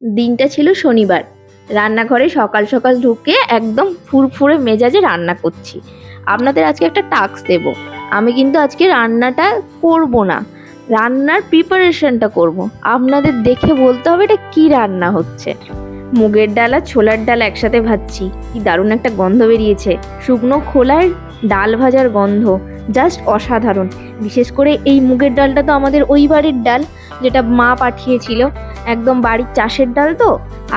দিনটা ছিল শনিবার। রান্নাঘরে সকাল সকাল ঢুকে একদম ফুরফুরে মেজাজে রান্না করছি। আপনাদের আজকে একটা টাস্ক দেব। আমি কিন্তু আজকে রান্নাটা করব না, রান্নার প্রিপারেশনটা করব। আপনাদের দেখে বলতে হবে এটা কি রান্না হচ্ছে। মুগের ডাল আর ছোলার ডাল একসাথে ভাজছি, কি দারুণ একটা গন্ধ বেরিয়েছে। শুকনো খোলার ডাল ভাজার গন্ধ জাস্ট অসাধারণ। বিশেষ করে এই মুগের ডালটা তো আমাদের ওই বাড়ির ডাল, যেটা মা পাঠিয়েছিল। একদম বাড়ির চাষের ডাল তো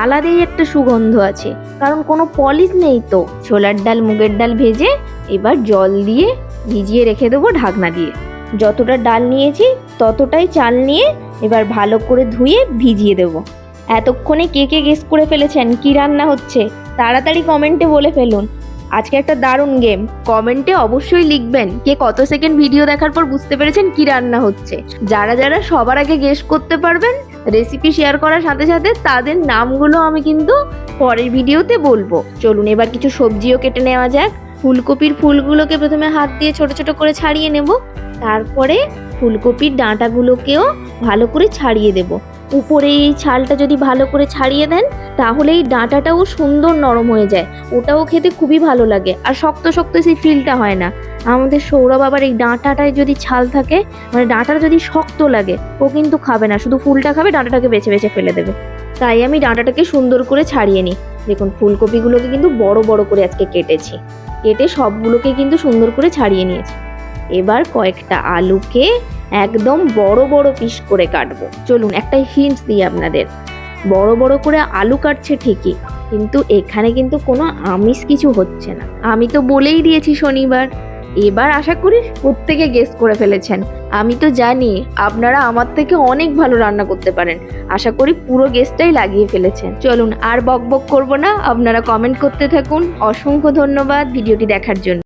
আলাদাই একটা সুগন্ধ আছে, কারণ কোনো পলিশ নেই তো। ছোলার ডাল মুগের ডাল ভেজে এবার জল দিয়ে ভিজিয়ে রেখে দেবো ঢাকনা দিয়ে। যতটা ডাল নিয়েছি ততটাই চাল নিয়ে এবার ভালো করে ধুয়ে ভিজিয়ে দেবো। এতক্ষণে কে কে গেস করে ফেলেছেন কি রান্না হচ্ছে তাড়াতাড়ি কমেন্টে বলে ফেলুন। আজকে একটা দারুণ গেম, কমেন্টে অবশ্যই লিখবেন কে কত সেকেন্ড ভিডিও দেখার পর বুঝতে পেরেছেন কি রান্না হচ্ছে। যারা যারা সবার আগে গেস করতে পারবেন রেসিপি শেয়ার করার সাথে সাথে তাদের নামগুলো আমি কিন্তু পরের ভিডিওতে বলবো। চলুন এবার কিছু সবজিও কেটে নেওয়া যাক। ফুলকপির ফুলগুলোকে প্রথমে হাত দিয়ে ছোট ছোট করে ছাড়িয়ে নেব, তারপরে ফুলকপির ডাঁটাগুলোকেও ভালো করে ছাড়িয়ে দেব। উপরে এই ছালটা যদি ভালো করে ছাড়িয়ে দেন তাহলে এই ডাঁটাটাও সুন্দর নরম হয়ে যায়, ওটাও খেতে খুবই ভালো লাগে আর শক্ত শক্ত সেই ফিলটা হয় না। আমাদের সৌরভ আবার এই ডাঁটাটায় যদি ছাল থাকে, মানে ডাঁটাটা যদি শক্ত লাগে ও কিন্তু খাবে না, শুধু ফুলটা খাবে, ডাঁটাটাকে বেছে বেছে ফেলে দেবে। তাই আমি ডাঁটাটাকে সুন্দর করে ছাড়িয়ে নিই। দেখুন ফুলকপিগুলোকে কিন্তু বড় বড় করে আজকে কেটেছি, কেটে সবগুলোকে কিন্তু সুন্দর করে ছাড়িয়ে নিয়েছি। এবার কয়েকটা আলুকে একদম বড় বড় পিস করে কাটবো। চলুন একটা হিন্টস দিই আপনাদের, বড় বড় করে আলু কাটছে ঠিকই, কিন্তু এখানে কিন্তু কোনো আমিষ কিছু হচ্ছে না। আমি তো বলেই দিয়েছি শনিবার। এবার আশা করি প্রত্যেকে গেস করে ফেলেছেন। আমি তো জানি আপনারা আমার থেকে অনেক ভালো রান্না করতে পারেন, আশা করি পুরো গেসটাই লাগিয়ে ফেলেছেন। চলুন আর বক বক করবো না, আপনারা কমেন্ট করতে থাকুন। অসংখ্য ধন্যবাদ ভিডিওটি দেখার জন্য।